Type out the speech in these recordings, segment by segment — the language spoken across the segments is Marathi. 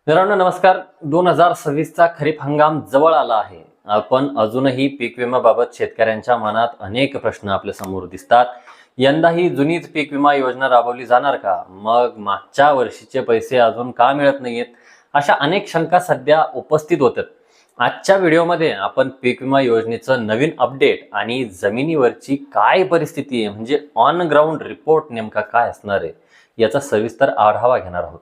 मित्रांनो नमस्कार. 2026चा खरीप हंगाम जवळ आला आहे. आपण अजूनही पीक विम्याबाबत शेतकऱ्यांच्या मनात अनेक प्रश्न आपल्या समोर दिसतात. यंदाही जुनीच पीक विमा योजना राबवली जाणार का? मग मागच्या वर्षीचे पैसे अजून का मिळत नाहीयेत? अशा अनेक शंका सध्या उपस्थित होतात. आजच्या व्हिडिओमध्ये आपण पीक विमा योजनेचं नवीन अपडेट आणि जमिनीवरची काय परिस्थिती आहे म्हणजे ऑन ग्राउंड रिपोर्ट नेमका काय असणार आहे याचा सविस्तर आढावा घेणार आहोत.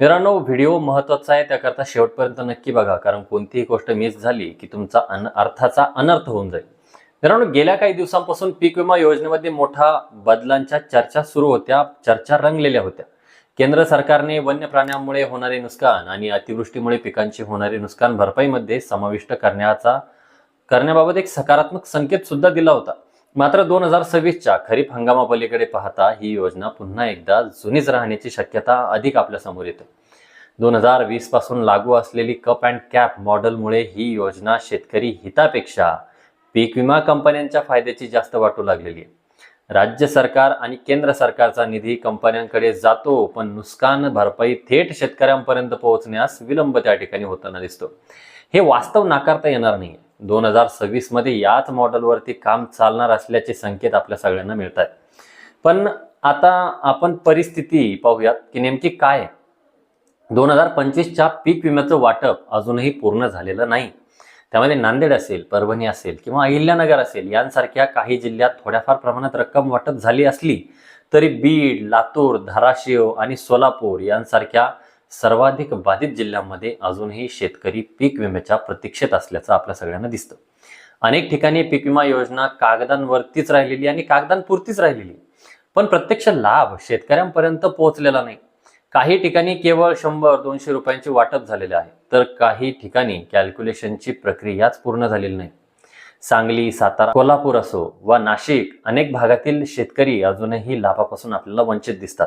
मित्रांनो व्हिडिओ महत्त्वाचा आहे, त्याकरता शेवटपर्यंत नक्की बघा, कारण कोणतीही गोष्ट मिस झाली की तुमचा अर्थाचा अनर्थ होऊन जाईल. मित्रांनो गेल्या काही दिवसांपासून पीक विमा योजनेमध्ये मोठ्या बदलांच्या चर्चा सुरू होत्या, चर्चा रंगलेल्या होत्या. केंद्र सरकारने वन्य प्राण्यांमुळे होणारे नुकसान आणि अतिवृष्टीमुळे पिकांची होणारे नुकसान भरपाईमध्ये समाविष्ट करण्याबाबत एक सकारात्मक संकेत सुद्धा दिला होता. मात्र 2026च्या खरीप हंगामापलीकडे पाहता ही योजना पुन्हा एकदा जुनीच राहण्याची शक्यता अधिक आपल्या समोर येते. 2020 पासून लागू असलेली कप अँड कॅप मॉडेलमुळे ही योजना शेतकरी हितापेक्षा पीक विमा कंपन्यांच्या फायद्याची जास्त वाटू लागलेली आहे. राज्य सरकार आणि केंद्र सरकारचा निधी कंपन्यांकडे जातो, पण नुकसान भरपाई थेट शेतकऱ्यांपर्यंत पोहोचण्यास विलंब त्या ठिकाणी होताना दिसतो. हे वास्तव नाकारता येणार नाही. 2026 मध्ये याच मॉडेलवरती काम चालणार असल्याचे संकेत आपल्या सगळ्यांना मिळत आहेत. पण आता आपण परिस्थिती पाहूयात की नेमकी काय आहे. 2025च्या पीक विम्याचं वाटप अजूनही पूर्ण झालेलं नाही. त्यामध्ये नांदेड असेल, परभणी असेल किंवा अहिल्यानगर असेल यांसारख्या काही जिल्ह्यात थोड्याफार प्रमाणात रक्कम वाटप झाली असली तरी बीड, लातूर, धाराशिव आणि सोलापूर यांसारख्या सर्वाधिक बाधित जिल्ह्यांमध्ये अजूनही शेतकरी पीक विम्याच्या प्रतीक्षेत असल्याचं आपल्या सगळ्यांना दिसतं. अनेक ठिकाणी पीक विमा योजना कागदांवरतीच राहिलेली आणि कागदांपुरतीच राहिलेली, पण प्रत्यक्ष लाभ शेतकऱ्यांपर्यंत पोहोचलेला नाही. काही ठिकाणी केवळ 100-200 रुपयांचे वाटप झालेले आहे, तर काही ठिकाणी कॅल्क्युलेशनची प्रक्रियाच पूर्ण झालेली नाही. सांगली, सातारा, कोल्हापूर असो वा नाशिक अनेक भागातील शेतकरी अजूनही लाभापासून आपल्याला वंचित दिसतात.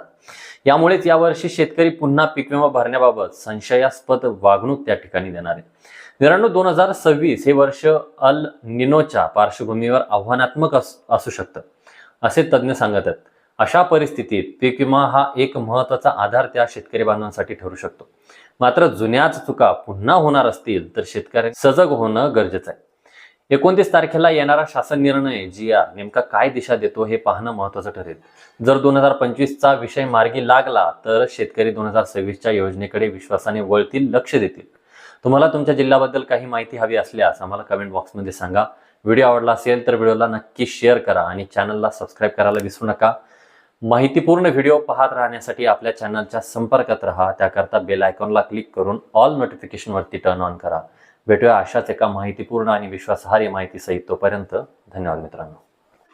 यामुळेच यावर्षी शेतकरी पुन्हा पीक विमा भरण्याबाबत संशयास्पद वागणूक त्या ठिकाणी देणार आहे. मित्रांनो 2026 हे वर्ष अल निनोच्या पार्श्वभूमीवर आव्हानात्मक असू शकतं असे तज्ज्ञ सांगत आहेत. अशा परिस्थितीत पीक विमा हा एक महत्त्वाचा आधार त्या शेतकरी बांधवांसाठी ठरू शकतो. मात्र जुन्याच चुका पुन्हा होणार असतील तर शेतकरी सजग होणं गरजेचं आहे. 29 तारखेला येणारा शासन निर्णय GR नेमका काय दिशा देतो हे पाहणं महत्त्वाचं ठरेल. जर 2025चा विषय मार्गी लागला तर शेतकरी 2026च्या योजनेकडे विश्वासाने वळतील, लक्ष देतील. तुम्हाला तुमच्या जिल्ह्याबद्दल काही माहिती हवी असल्यास आम्हाला कमेंट बॉक्समध्ये सांगा. व्हिडिओ आवडला असेल तर व्हिडिओला नक्की शेअर करा आणि चॅनलला सबस्क्राईब करायला विसरू नका. माहितीपूर्ण व्हिडिओ पाहत राहण्यासाठी आपल्या चॅनलच्या संपर्कात राहा. त्याकरता बेल आयकॉनला क्लिक करून ऑल नोटिफिकेशनवरती टर्न ऑन करा. भेटूया अशाच एका माहितीपूर्ण आणि विश्वासार्ह माहितीसहित. तोपर्यंत धन्यवाद मित्रांनो.